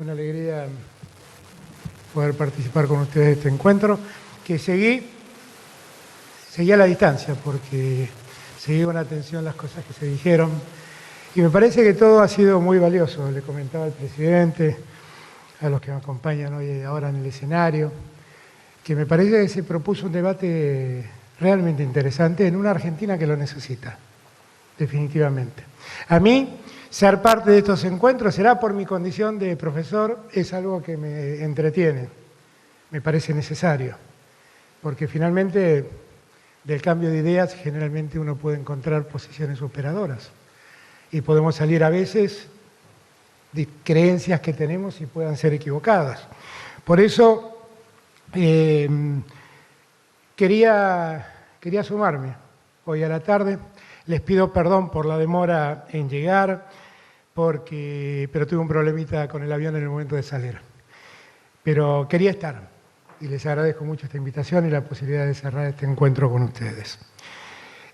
Una alegría poder participar con ustedes de este encuentro, que seguí a la distancia porque seguí con atención las cosas que se dijeron y me parece que todo ha sido muy valioso. Le comentaba al presidente, a los que me acompañan hoy ahora en el escenario, que me parece que se propuso un debate realmente interesante en una Argentina que lo necesita, definitivamente. A mí, ser parte de estos encuentros, será por mi condición de profesor, es algo que me entretiene, me parece necesario, porque finalmente del cambio de ideas generalmente uno puede encontrar posiciones superadoras y podemos salir a veces de creencias que tenemos y puedan ser equivocadas. Por eso quería sumarme hoy a la tarde. Les pido perdón por la demora en llegar, pero tuve un problemita con el avión en el momento de salir. Pero quería estar y les agradezco mucho esta invitación y la posibilidad de cerrar este encuentro con ustedes.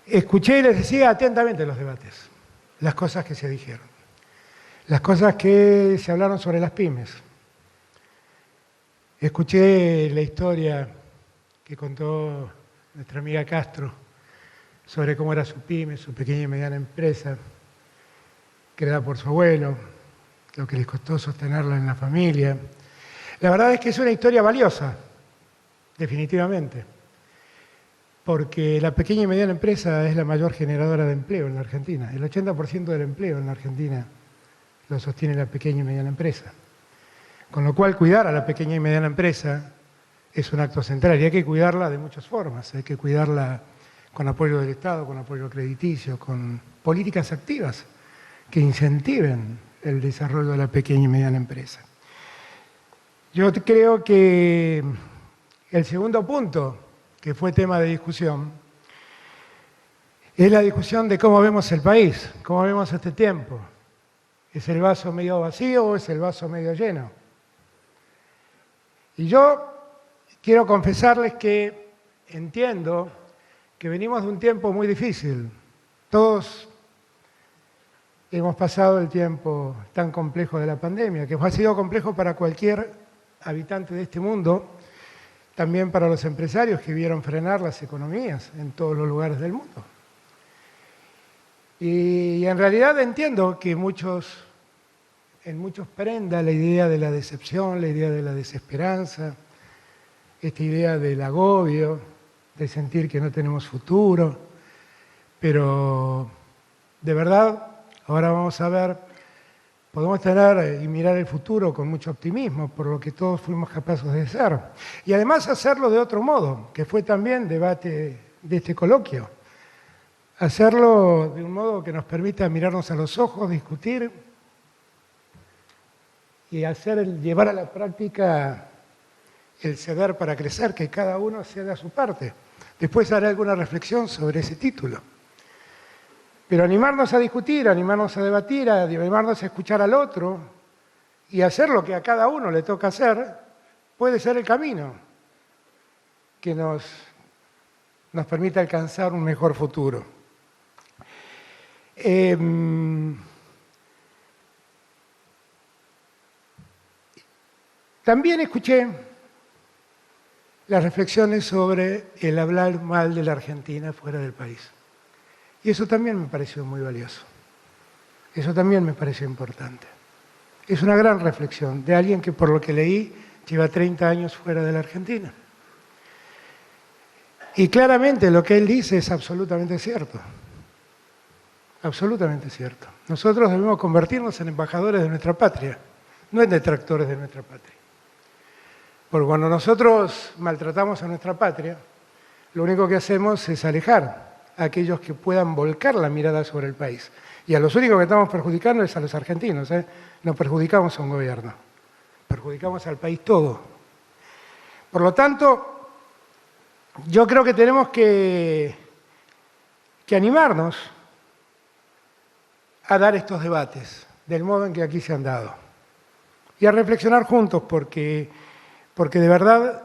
Escuché y les decía atentamente los debates, las cosas que se dijeron, las cosas que se hablaron sobre las pymes. Escuché la historia que contó nuestra amiga Castro sobre cómo era su pyme, su pequeña y mediana empresa, creada por su abuelo, lo que les costó sostenerla en la familia. La verdad es que es una historia valiosa, definitivamente, porque la pequeña y mediana empresa es la mayor generadora de empleo en la Argentina. El 80% del empleo en la Argentina lo sostiene la pequeña y mediana empresa. Con lo cual, cuidar a la pequeña y mediana empresa es un acto central y hay que cuidarla de muchas formas. Hay que cuidarla con apoyo del Estado, con apoyo crediticio, con políticas activas que incentiven el desarrollo de la pequeña y mediana empresa. Yo creo que el segundo punto, que fue tema de discusión, es la discusión de cómo vemos el país, cómo vemos este tiempo. ¿Es el vaso medio vacío o es el vaso medio lleno? Y yo quiero confesarles que entiendo que venimos de un tiempo muy difícil. Todos hemos pasado el tiempo tan complejo de la pandemia, que ha sido complejo para cualquier habitante de este mundo, también para los empresarios que vieron frenar las economías en todos los lugares del mundo. Y en realidad entiendo que en muchos prenda la idea de la decepción, la idea de la desesperanza, esta idea del agobio, de sentir que no tenemos futuro, pero de verdad, ahora vamos a ver, podemos tener y mirar el futuro con mucho optimismo, por lo que todos fuimos capaces de ser. Y además hacerlo de otro modo, que fue también debate de este coloquio. Hacerlo de un modo que nos permita mirarnos a los ojos, discutir y llevar a la práctica el ceder para crecer, que cada uno ceda su parte. Después haré alguna reflexión sobre ese título. Pero animarnos a discutir, animarnos a debatir, animarnos a escuchar al otro y hacer lo que a cada uno le toca hacer, puede ser el camino que nos permita alcanzar un mejor futuro. También escuché las reflexiones sobre el hablar mal de la Argentina fuera del país. Y eso también me pareció muy valioso. Eso también me pareció importante. Es una gran reflexión de alguien que, por lo que leí, lleva 30 años fuera de la Argentina. Y claramente lo que él dice es absolutamente cierto. Absolutamente cierto. Nosotros debemos convertirnos en embajadores de nuestra patria, no en detractores de nuestra patria. Porque cuando nosotros maltratamos a nuestra patria, lo único que hacemos es alejar a aquellos que puedan volcar la mirada sobre el país. Y a los únicos que estamos perjudicando es a los argentinos. No perjudicamos a un gobierno, perjudicamos al país todo. Por lo tanto, yo creo que tenemos que animarnos a dar estos debates del modo en que aquí se han dado y a reflexionar juntos porque de verdad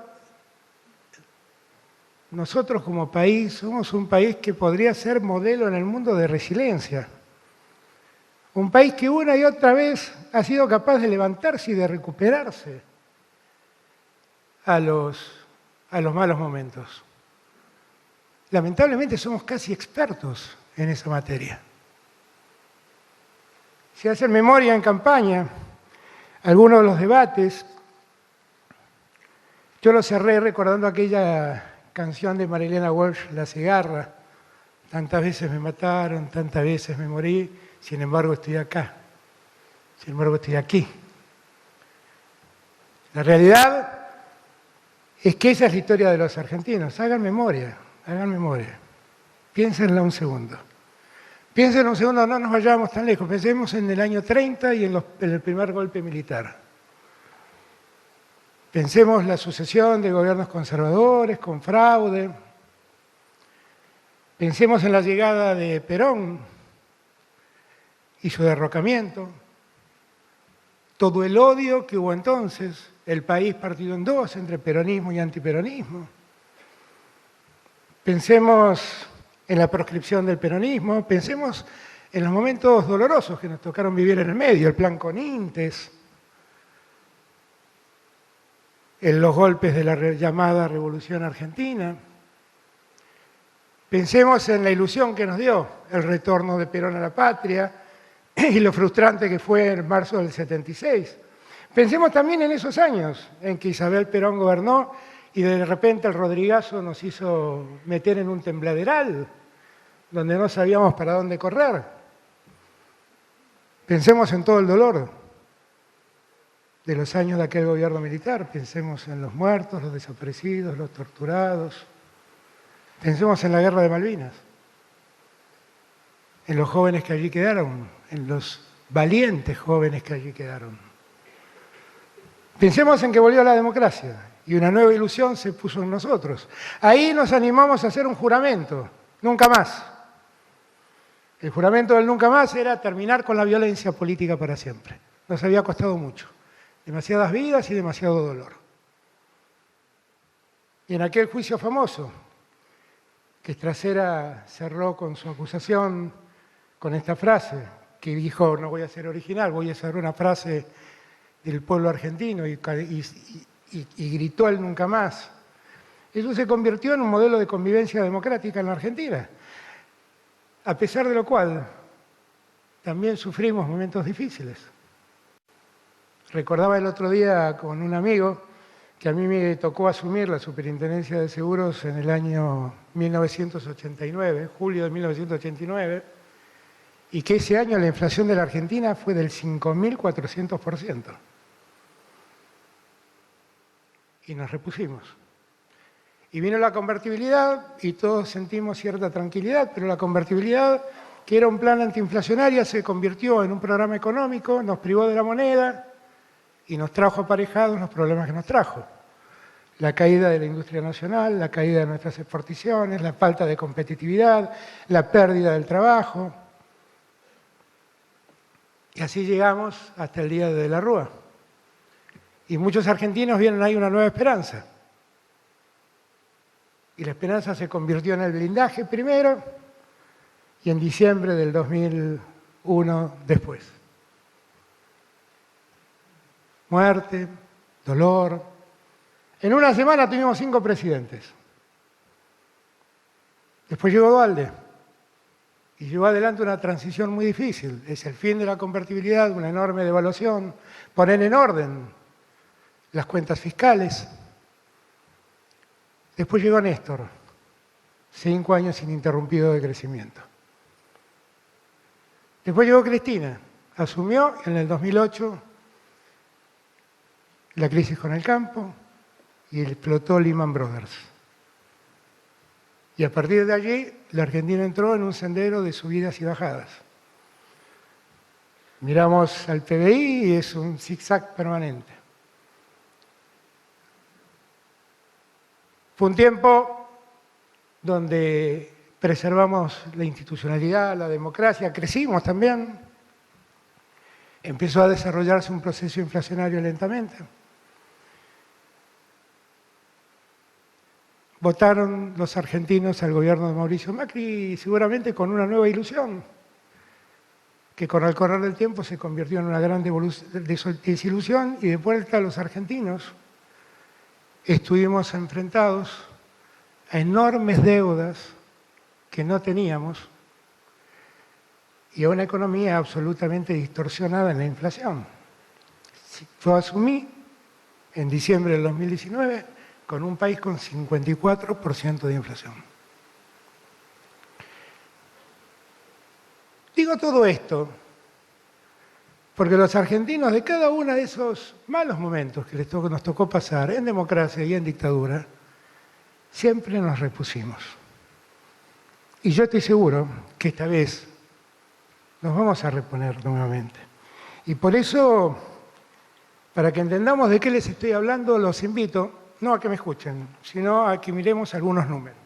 nosotros como país somos un país que podría ser modelo en el mundo de resiliencia. Un país que una y otra vez ha sido capaz de levantarse y de recuperarse a los malos momentos. Lamentablemente somos casi expertos en esa materia. Si hacen memoria en campaña, algunos de los debates, yo los cerré recordando aquella canción de Marilena Walsh, La cigarra. Tantas veces me mataron, tantas veces me morí, sin embargo estoy acá, sin embargo estoy aquí. La realidad es que esa es la historia de los argentinos. Hagan memoria, piénsenla un segundo. Piensen un segundo, no nos vayamos tan lejos, pensemos en el año 30 y en el primer golpe militar. Pensemos la sucesión de gobiernos conservadores, con fraude. Pensemos en la llegada de Perón y su derrocamiento. Todo el odio que hubo entonces, el país partido en dos entre peronismo y antiperonismo. Pensemos en la proscripción del peronismo, pensemos en los momentos dolorosos que nos tocaron vivir en el medio, el plan Conintes, en los golpes de la llamada Revolución Argentina. Pensemos en la ilusión que nos dio el retorno de Perón a la patria y lo frustrante que fue en marzo del 76. Pensemos también en esos años en que Isabel Perón gobernó y de repente el Rodrigazo nos hizo meter en un tembladeral donde no sabíamos para dónde correr. Pensemos en todo el dolor de los años de aquel gobierno militar. Pensemos en los muertos, los desaparecidos, los torturados. Pensemos en la guerra de Malvinas, en los jóvenes que allí quedaron, en los valientes jóvenes que allí quedaron. Pensemos en que volvió la democracia y una nueva ilusión se puso en nosotros. Ahí nos animamos a hacer un juramento, nunca más. El juramento del nunca más era terminar con la violencia política para siempre. Nos había costado mucho, demasiadas vidas y demasiado dolor. Y en aquel juicio famoso, que Estracera cerró con su acusación con esta frase, que dijo, no voy a ser original, voy a hacer una frase del pueblo argentino y gritó el nunca más. Eso se convirtió en un modelo de convivencia democrática en la Argentina, a pesar de lo cual también sufrimos momentos difíciles. Recordaba el otro día con un amigo que a mí me tocó asumir la Superintendencia de Seguros en el año 1989, julio de 1989, y que ese año la inflación de la Argentina fue del 5.400%. Y nos repusimos. Y vino la convertibilidad y todos sentimos cierta tranquilidad, pero la convertibilidad, que era un plan antiinflacionario, se convirtió en un programa económico, nos privó de la moneda y nos trajo aparejados los problemas que nos trajo. La caída de la industria nacional, la caída de nuestras exportaciones, la falta de competitividad, la pérdida del trabajo. Y así llegamos hasta el día de la Rúa. Y muchos argentinos vieron ahí una nueva esperanza. Y la esperanza se convirtió en el blindaje primero y en diciembre del 2001 después. Muerte, dolor. En una semana tuvimos 5 presidentes. Después llegó Duhalde y llevó adelante una transición muy difícil. Es el fin de la convertibilidad, una enorme devaluación, poner en orden las cuentas fiscales. Después llegó Néstor, 5 años ininterrumpidos de crecimiento. Después llegó Cristina, asumió en el 2008 la crisis con el campo y explotó Lehman Brothers. Y a partir de allí, la Argentina entró en un sendero de subidas y bajadas. Miramos al PBI y es un zigzag permanente. Fue un tiempo donde preservamos la institucionalidad, la democracia, crecimos también. Empezó a desarrollarse un proceso inflacionario lentamente. Votaron los argentinos al gobierno de Mauricio Macri seguramente con una nueva ilusión, que con el correr del tiempo se convirtió en una gran desilusión, y de vuelta los argentinos estuvimos enfrentados a enormes deudas que no teníamos y a una economía absolutamente distorsionada en la inflación. Yo asumí en diciembre del 2019 con un país con 54% de inflación. Digo todo esto porque los argentinos, de cada uno de esos malos momentos que nos tocó pasar en democracia y en dictadura, siempre nos repusimos. Y yo estoy seguro que esta vez nos vamos a reponer nuevamente. Y por eso, para que entendamos de qué les estoy hablando, los invito, no a que me escuchen, sino a que miremos algunos números.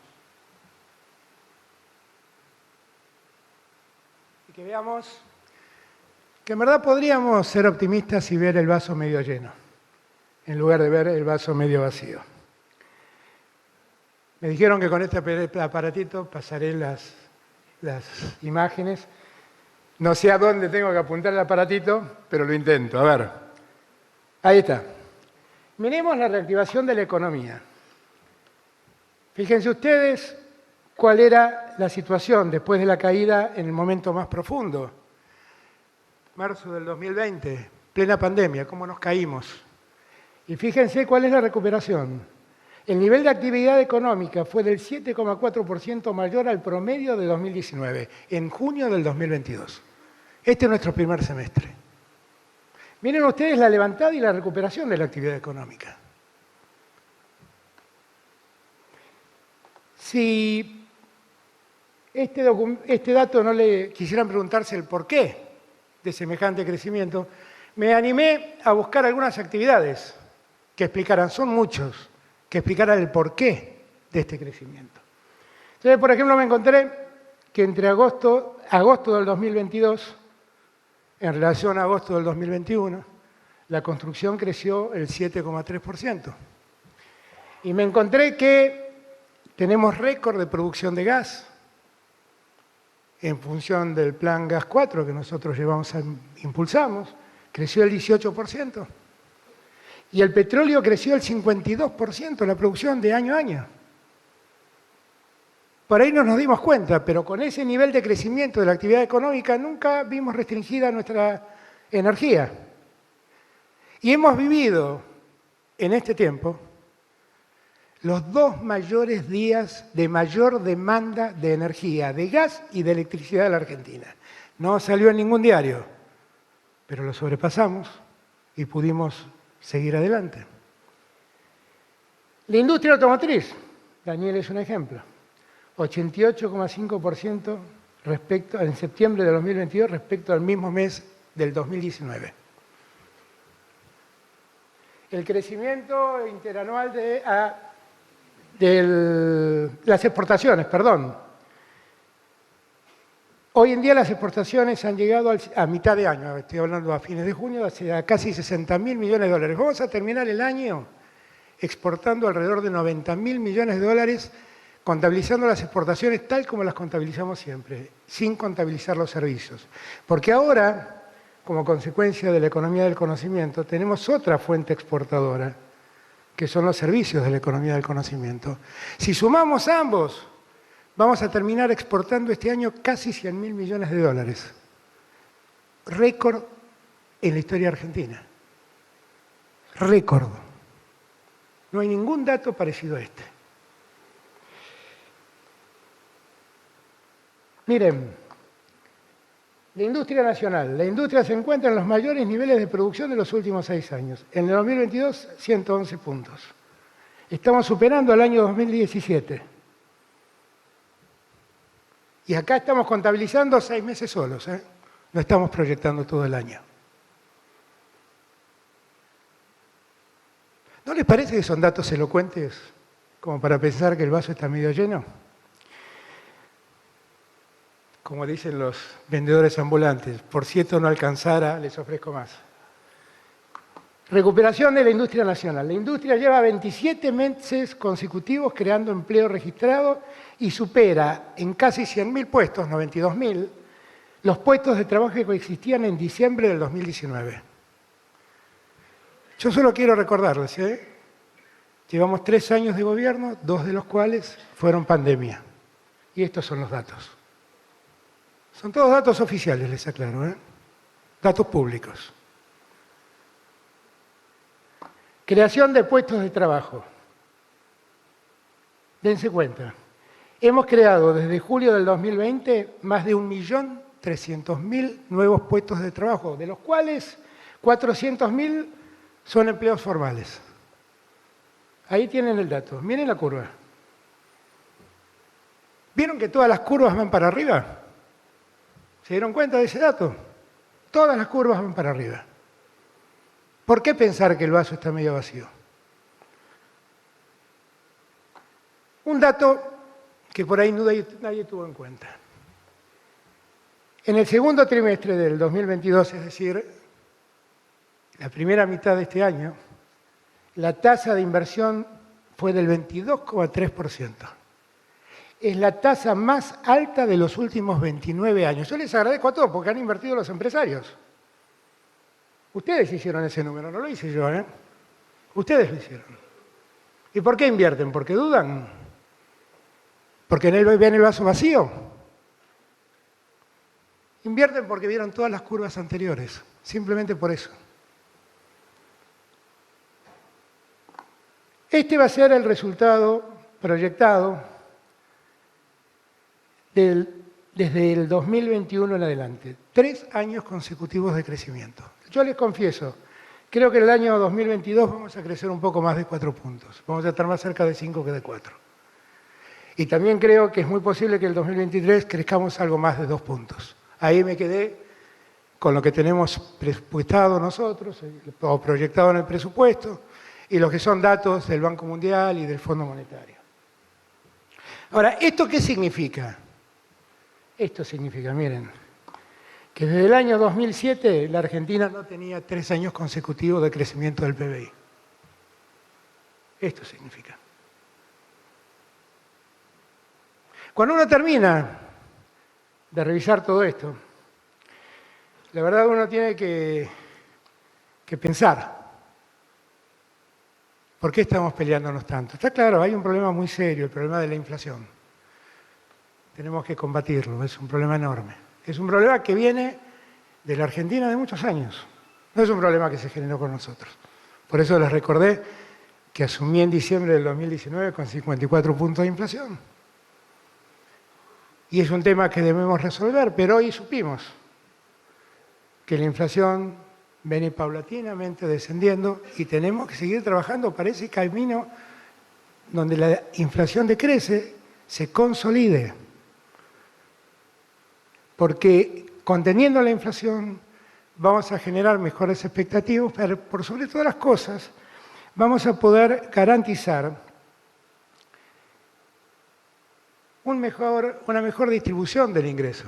Y que veamos que en verdad podríamos ser optimistas y ver el vaso medio lleno, en lugar de ver el vaso medio vacío. Me dijeron que con este aparatito pasaré las imágenes. No sé a dónde tengo que apuntar el aparatito, pero lo intento. A ver, ahí está. Miremos la reactivación de la economía. Fíjense ustedes cuál era la situación después de la caída en el momento más profundo. Marzo del 2020, plena pandemia, cómo nos caímos. Y fíjense cuál es la recuperación. El nivel de actividad económica fue del 7,4% mayor al promedio de 2019, en junio del 2022. Este es nuestro primer semestre. Miren ustedes la levantada y la recuperación de la actividad económica. Si este dato no le quisieran preguntarse el porqué de semejante crecimiento, me animé a buscar algunas actividades que explicaran, son muchos, que explicaran el porqué de este crecimiento. Entonces, por ejemplo, me encontré que entre agosto del 2022, en relación a agosto del 2021, la construcción creció el 7,3%. Y me encontré que tenemos récord de producción de gas en función del Plan Gas 4 que nosotros impulsamos, creció el 18%. Y el petróleo creció el 52% la producción de año a año. Por ahí no nos dimos cuenta, pero con ese nivel de crecimiento de la actividad económica nunca vimos restringida nuestra energía. Y hemos vivido en este tiempo los 2 mayores días de mayor demanda de energía, de gas y de electricidad de la Argentina. No salió en ningún diario, pero lo sobrepasamos y pudimos seguir adelante. La industria automotriz, Daniel es un ejemplo, 88,5% en septiembre de 2022 respecto al mismo mes del 2019. El crecimiento interanual de las exportaciones, Hoy en día las exportaciones han llegado a mitad de año, estoy hablando a fines de junio, a casi 60.000 millones de dólares. Vamos a terminar el año exportando alrededor de 90.000 millones de dólares, contabilizando las exportaciones tal como las contabilizamos siempre, sin contabilizar los servicios. Porque ahora, como consecuencia de la economía del conocimiento, tenemos otra fuente exportadora, que son los servicios de la economía del conocimiento. Si sumamos ambos, vamos a terminar exportando este año casi 100.000 millones de dólares. Récord en la historia argentina. Récord. No hay ningún dato parecido a este. Miren, la industria nacional. La industria se encuentra en los mayores niveles de producción de los últimos 6 años. En el 2022, 111 puntos. Estamos superando el año 2017. Y acá estamos contabilizando 6 meses solos, no estamos proyectando todo el año. ¿No les parece que son datos elocuentes como para pensar que el vaso está medio lleno? Como dicen los vendedores ambulantes, por si esto no alcanzara, les ofrezco más. Recuperación de la industria nacional. La industria lleva 27 meses consecutivos creando empleo registrado y supera en casi 100.000 puestos, 92.000, los puestos de trabajo que existían en diciembre del 2019. Yo solo quiero recordarles, llevamos 3 años de gobierno, 2 de los cuales fueron pandemia. Y estos son los datos. Son todos datos oficiales, les aclaro, datos públicos. Creación de puestos de trabajo. Dense cuenta. Hemos creado desde julio del 2020 más de 1.300.000 nuevos puestos de trabajo, de los cuales 400.000 son empleos formales. Ahí tienen el dato. Miren la curva. ¿Vieron que todas las curvas van para arriba? ¿Se dieron cuenta de ese dato? Todas las curvas van para arriba. ¿Por qué pensar que el vaso está medio vacío? Un dato que por ahí nadie tuvo en cuenta. En el segundo trimestre del 2022, es decir, la primera mitad de este año, la tasa de inversión fue del 22,3%. Es la tasa más alta de los últimos 29 años. Yo les agradezco a todos porque han invertido los empresarios. Ustedes hicieron ese número, no lo hice yo, Ustedes lo hicieron. ¿Y por qué invierten? ¿Porque dudan? ¿Porque ven el vaso vacío? Invierten porque vieron todas las curvas anteriores, simplemente por eso. Este va a ser el resultado proyectado desde el 2021 en adelante. 3 años consecutivos de crecimiento. Yo les confieso, creo que en el año 2022 vamos a crecer un poco más de 4 puntos. Vamos a estar más cerca de 5 que de 4. Y también creo que es muy posible que en el 2023 crezcamos algo más de 2 puntos. Ahí me quedé con lo que tenemos presupuestado nosotros, o proyectado en el presupuesto, y los que son datos del Banco Mundial y del Fondo Monetario. Ahora, ¿esto qué significa? Esto significa, miren, que desde el año 2007 la Argentina no tenía 3 años consecutivos de crecimiento del PBI. Esto significa. Cuando uno termina de revisar todo esto, la verdad uno tiene que pensar, ¿por qué estamos peleándonos tanto? Está claro, hay un problema muy serio, el problema de la inflación. Tenemos que combatirlo, es un problema enorme. Es un problema que viene de la Argentina de muchos años. No es un problema que se generó con nosotros. Por eso les recordé que asumí en diciembre del 2019 con 54 puntos de inflación. Y es un tema que debemos resolver, pero hoy supimos que la inflación viene paulatinamente descendiendo y tenemos que seguir trabajando para ese camino donde la inflación decrece, se consolide. Porque conteniendo la inflación vamos a generar mejores expectativas, pero por sobre todas las cosas vamos a poder garantizar una mejor distribución del ingreso.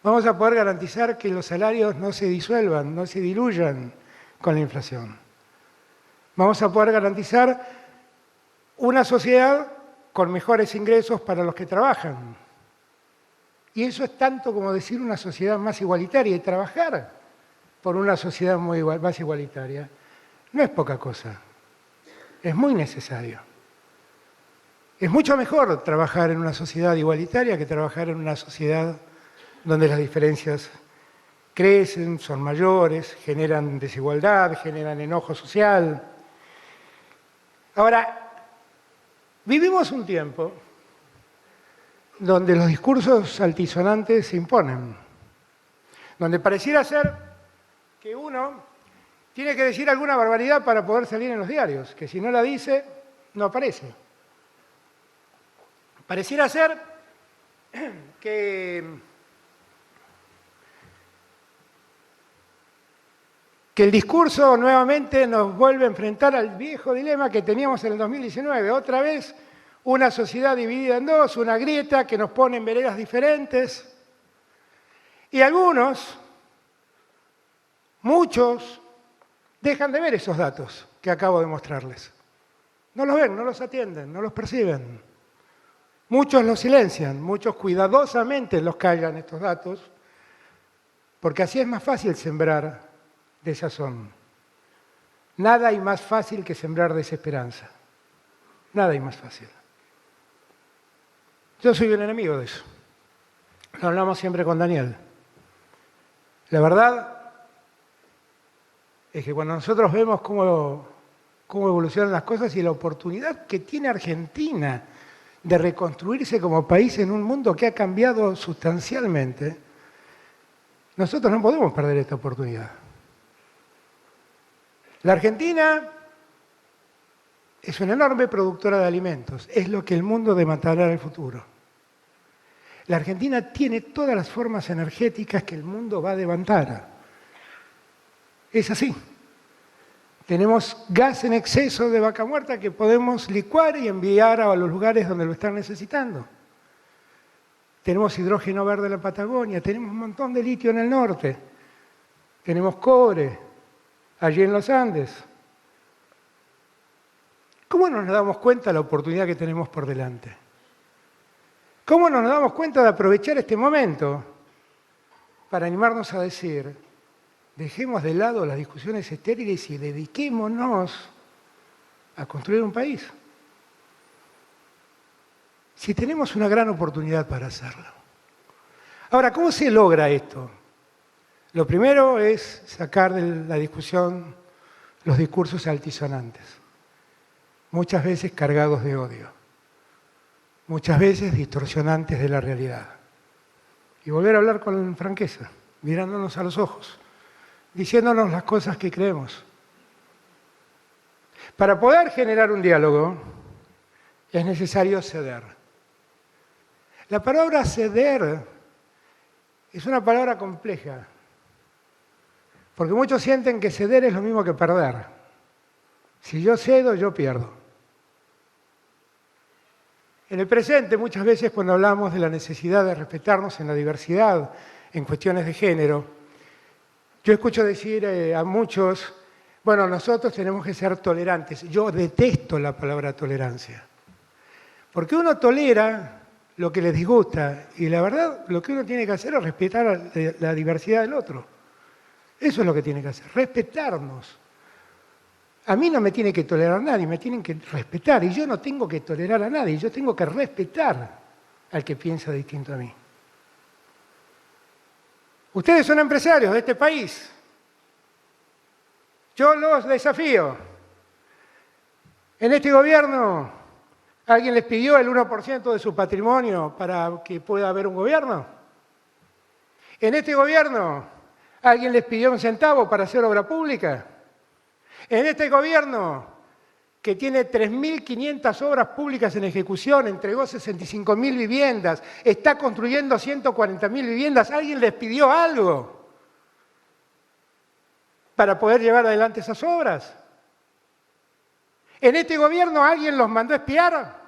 Vamos a poder garantizar que los salarios no se disuelvan, no se diluyan con la inflación. Vamos a poder garantizar una sociedad con mejores ingresos para los que trabajan. Y eso es tanto como decir una sociedad más igualitaria, y trabajar por una sociedad más igualitaria no es poca cosa, es muy necesario. Es mucho mejor trabajar en una sociedad igualitaria que trabajar en una sociedad donde las diferencias crecen, son mayores, generan desigualdad, generan enojo social. Ahora, vivimos un tiempo donde los discursos altisonantes se imponen, donde pareciera ser que uno tiene que decir alguna barbaridad para poder salir en los diarios, que si no la dice, no aparece. Pareciera ser que el discurso nuevamente nos vuelve a enfrentar al viejo dilema que teníamos en el 2019, otra vez una sociedad dividida en dos, una grieta que nos pone en veredas diferentes. Y algunos, muchos, dejan de ver esos datos que acabo de mostrarles. No los ven, no los atienden, no los perciben. Muchos los silencian, muchos cuidadosamente los callan estos datos, porque así es más fácil sembrar desazón. Nada hay más fácil que sembrar desesperanza. Nada hay más fácil. Yo soy un enemigo de eso. Lo hablamos siempre con Daniel. La verdad es que cuando nosotros vemos cómo evolucionan las cosas y la oportunidad que tiene Argentina de reconstruirse como país en un mundo que ha cambiado sustancialmente, nosotros no podemos perder esta oportunidad. La Argentina es una enorme productora de alimentos, es lo que el mundo demandará en el futuro. La Argentina tiene todas las formas energéticas que el mundo va a demandar. Es así. Tenemos gas en exceso de vaca muerta que podemos licuar y enviar a los lugares donde lo están necesitando. Tenemos hidrógeno verde en la Patagonia, tenemos un montón de litio en el norte, tenemos cobre allí en los Andes. ¿Cómo no nos damos cuenta de la oportunidad que tenemos por delante? ¿Cómo no nos damos cuenta de aprovechar este momento para animarnos a decir, dejemos de lado las discusiones estériles y dediquémonos a construir un país? Si tenemos una gran oportunidad para hacerlo. Ahora, ¿cómo se logra esto? Lo primero es sacar de la discusión los discursos altisonantes, muchas veces cargados de odio, muchas veces distorsionantes de la realidad. Y volver a hablar con franqueza, mirándonos a los ojos, diciéndonos las cosas que creemos. Para poder generar un diálogo es necesario ceder. La palabra ceder es una palabra compleja, porque muchos sienten que ceder es lo mismo que perder. Si yo cedo, yo pierdo. En el presente, muchas veces cuando hablamos de la necesidad de respetarnos en la diversidad, en cuestiones de género, yo escucho decir a muchos, bueno, nosotros tenemos que ser tolerantes. Yo detesto la palabra tolerancia, porque uno tolera lo que les disgusta y la verdad lo que uno tiene que hacer es respetar la diversidad del otro. Eso es lo que tiene que hacer, respetarnos. A mí no me tiene que tolerar nadie, me tienen que respetar. Y yo no tengo que tolerar a nadie, yo tengo que respetar al que piensa distinto a mí. Ustedes son empresarios de este país. Yo los desafío. En este gobierno, ¿alguien les pidió el 1% de su patrimonio para que pueda haber un gobierno? En este gobierno, ¿alguien les pidió un centavo para hacer obra pública? En este gobierno, que tiene 3.500 obras públicas en ejecución, entregó 65.000 viviendas, está construyendo 140.000 viviendas, ¿alguien les pidió algo para poder llevar adelante esas obras? ¿En este gobierno alguien los mandó a espiar?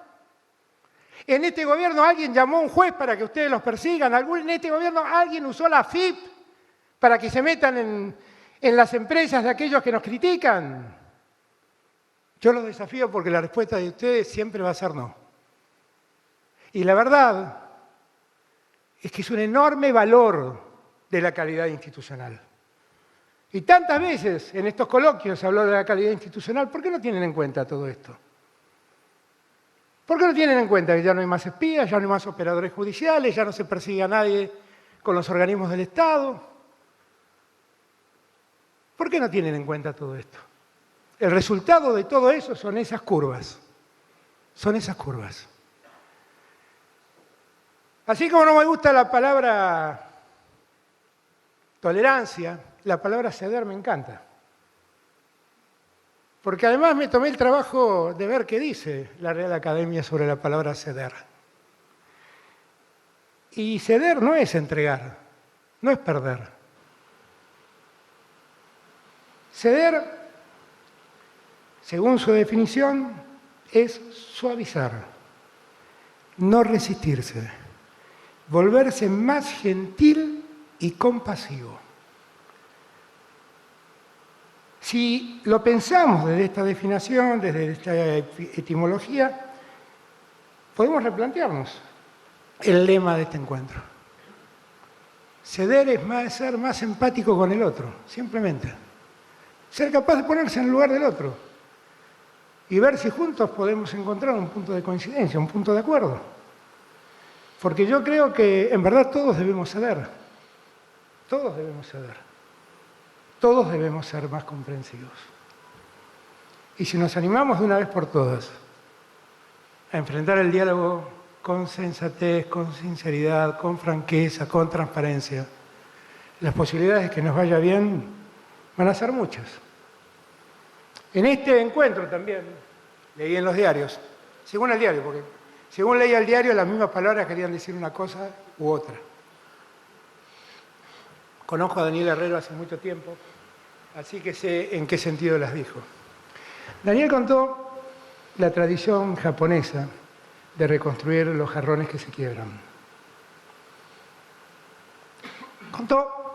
¿En este gobierno alguien llamó a un juez para que ustedes los persigan? ¿En este gobierno alguien usó la AFIP para que se metan en las empresas de aquellos que nos critican? Yo los desafío porque la respuesta de ustedes siempre va a ser no. Y la verdad es que es un enorme valor de la calidad institucional. Y tantas veces en estos coloquios se habló de la calidad institucional, ¿por qué no tienen en cuenta todo esto? ¿Por qué no tienen en cuenta que ya no hay más espías, ya no hay más operadores judiciales, ya no se persigue a nadie con los organismos del Estado? ¿Por qué no tienen en cuenta todo esto? El resultado de todo eso son esas curvas. Son esas curvas. Así como no me gusta la palabra tolerancia, la palabra ceder me encanta. Porque además me tomé el trabajo de ver qué dice la Real Academia sobre la palabra ceder. Y ceder no es entregar, no es perder. Ceder, según su definición, es suavizar, no resistirse, volverse más gentil y compasivo. Si lo pensamos desde esta definición, desde esta etimología, podemos replantearnos el lema de este encuentro. Ceder es ser más empático con el otro, simplemente. Ser capaz de ponerse en el lugar del otro y ver si juntos podemos encontrar un punto de coincidencia, un punto de acuerdo. Porque yo creo que en verdad todos debemos ceder. Todos debemos ceder. Todos debemos ser más comprensivos. Y si nos animamos de una vez por todas a enfrentar el diálogo con sensatez, con sinceridad, con franqueza, con transparencia, las posibilidades de que nos vaya bien van a ser muchas. En este encuentro también, leí en los diarios, según el diario, porque según leía el diario, las mismas palabras querían decir una cosa u otra. Conozco a Daniel Herrero hace mucho tiempo, así que sé en qué sentido las dijo. Daniel contó la tradición japonesa de reconstruir los jarrones que se quiebran. Contó,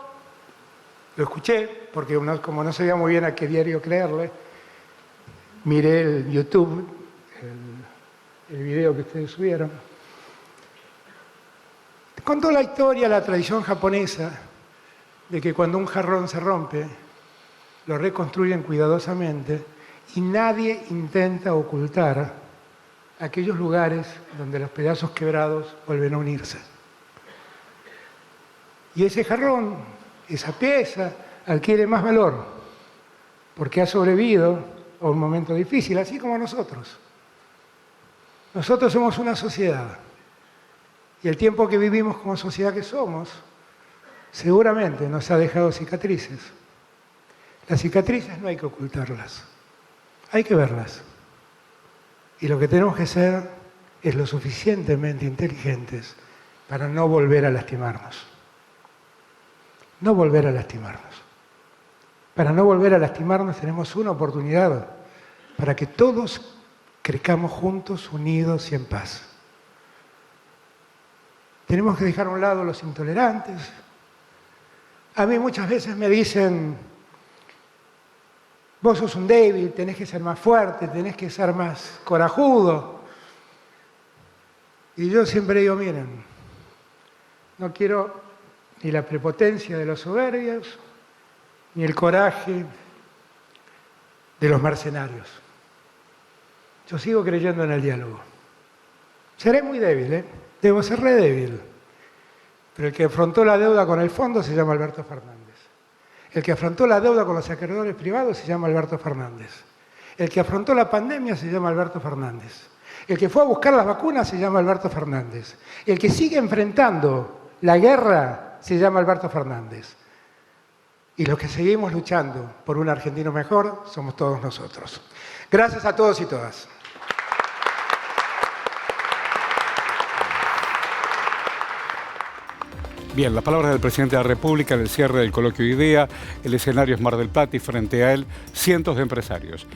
lo escuché, porque como no sabía muy bien a qué diario creerle, miré el YouTube, el video que ustedes subieron. Contó la historia, la tradición japonesa, de que cuando un jarrón se rompe, lo reconstruyen cuidadosamente y nadie intenta ocultar aquellos lugares donde los pedazos quebrados vuelven a unirse. Y ese jarrón, esa pieza, adquiere más valor porque ha sobrevivido a un momento difícil, así como nosotros. Nosotros somos una sociedad y el tiempo que vivimos como sociedad que somos seguramente nos ha dejado cicatrices. Las cicatrices no hay que ocultarlas, hay que verlas. Y lo que tenemos que ser es lo suficientemente inteligentes para no volver a lastimarnos. No volver a lastimarnos. Para no volver a lastimarnos tenemos una oportunidad para que todos crezcamos juntos, unidos y en paz. Tenemos que dejar a un lado los intolerantes. A mí muchas veces me dicen: vos sos un débil, tenés que ser más fuerte, tenés que ser más corajudo. Y yo siempre digo, miren, no quiero ni la prepotencia de los soberbios, ni el coraje de los mercenarios. Yo sigo creyendo en el diálogo. Seré muy débil, ¿eh? Debo ser re débil. Pero el que afrontó la deuda con el fondo se llama Alberto Fernández. El que afrontó la deuda con los acreedores privados se llama Alberto Fernández. El que afrontó la pandemia se llama Alberto Fernández. El que fue a buscar las vacunas se llama Alberto Fernández. El que sigue enfrentando la guerra se llama Alberto Fernández. Y los que seguimos luchando por un argentino mejor somos todos nosotros. Gracias a todos y todas. Bien, las palabras del presidente de la República en el cierre del coloquio IDEA. El escenario es Mar del Plata y frente a él cientos de empresarios.